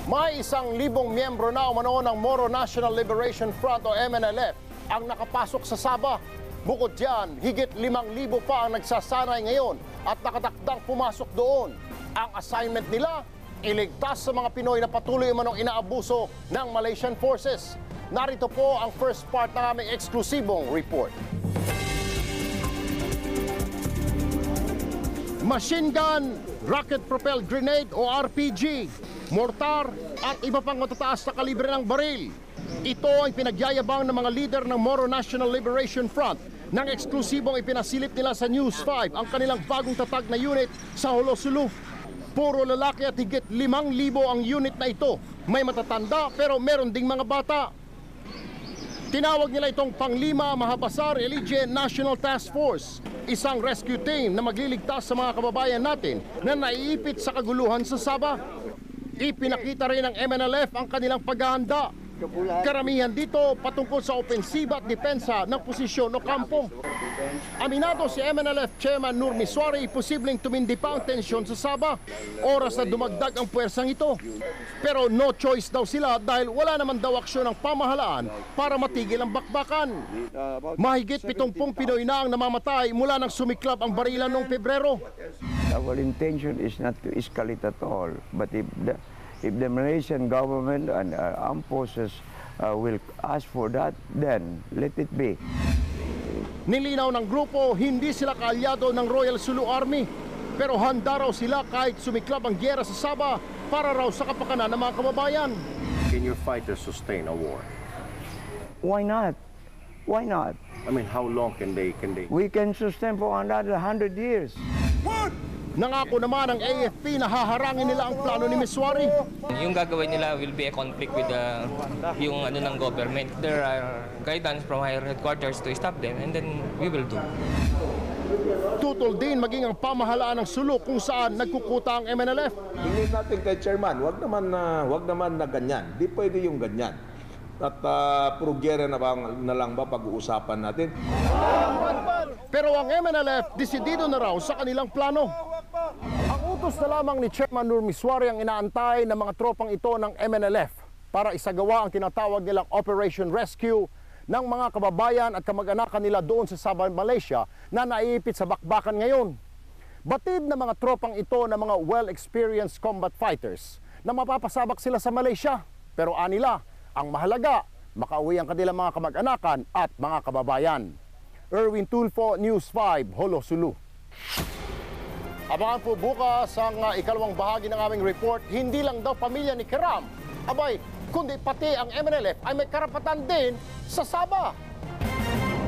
May 1,000 miyembro na umano ng Moro National Liberation Front o MNLF ang nakapasok sa Sabah. Bukod diyan, higit 5,000 pa ang nagsasanay ngayon at nakatakdang pumasok doon. Ang assignment nila, iligtas sa mga Pinoy na patuloy umanong inaabuso ng Malaysian forces. Narito po ang first part ng aming eksklusibong report. Machine gun, rocket-propelled grenade o RPG, mortar at iba pang matataas na kalibre ng baril. Ito ang pinagyayabang ng mga leader ng Moro National Liberation Front nang eksklusibong ipinasilip nila sa News 5 ang kanilang bagong tatag na unit sa Holo-Sulu. Puro lalaki at higit 5,000 ang unit na ito. May matatanda pero meron ding mga bata. Tinawag nila itong Panglima Mahabasar Elige National Task Force, isang rescue team na magliligtas sa mga kababayan natin na naiipit sa kaguluhan sa Sabah. Ipinakita rin ng MNLF ang kanilang paghahanda. Karamihan dito patungkol sa opensiba at depensa ng posisyon o kampo. Aminado si MNLF Chairman Nur Miswari, posibleng tumindi pa ang tensyon sa Sabah. Oras na dumagdag ang puwersang ito. Pero no choice daw sila dahil wala naman daw aksyon ng pamahalaan para matigil ang bakbakan. Mahigit 70 Pinoy na ang namamatay mula nang sumiklab ang barilan noong Pebrero. Our intention is not to escalate at all, but if the Malaysian government and armed forces will ask for that, then let it be. Nilinaw ng grupo, hindi sila kaalyado ng Royal Sulu Army. Pero handa raw sila kahit sumiklab ang gyera sa Sabah para raw sa kapakanan ng mga kababayan. Can your fighters sustain a war? Why not? Why not? I mean, how long can they? We can sustain for another 100 years. Nangako naman ng AFP na haharangin nila ang plano ni Miswari. Yung gagawin nila will be a conflict with yung ng government. There are guidance from higher headquarters to stop them and then we will do. Tutol din maging ang pamahalaan ng Sulu kung saan nagkukuta ang MNLF. Hingin natin kay Chairman, wag naman na ganyan. Di pwede yung ganyan. At puro gyera na lang ba pag-uusapan natin? Pero ang MNLF, desidido na raw sa kanilang plano. Ang utos na lamang ni Chairman Nur Miswari ang inaantay ng mga tropang ito ng MNLF para isagawa ang tinatawag nilang Operation Rescue ng mga kababayan at kamag-anakan nila doon sa Sabah, Malaysia na naiipit sa bakbakan ngayon. Batid na mga tropang ito ng mga well-experienced combat fighters na mapapasabak sila sa Malaysia. Pero anila, ang mahalaga, makauwi ang kanilang mga kamag-anakan at mga kababayan. Erwin Tulfo, News 5, Holo-Sulu. Abangan po bukas ang ikalawang bahagi ng aming report. Hindi lang daw pamilya ni Kiram, abay, kundi pati ang MNLF ay may karapatan din sa Sabah.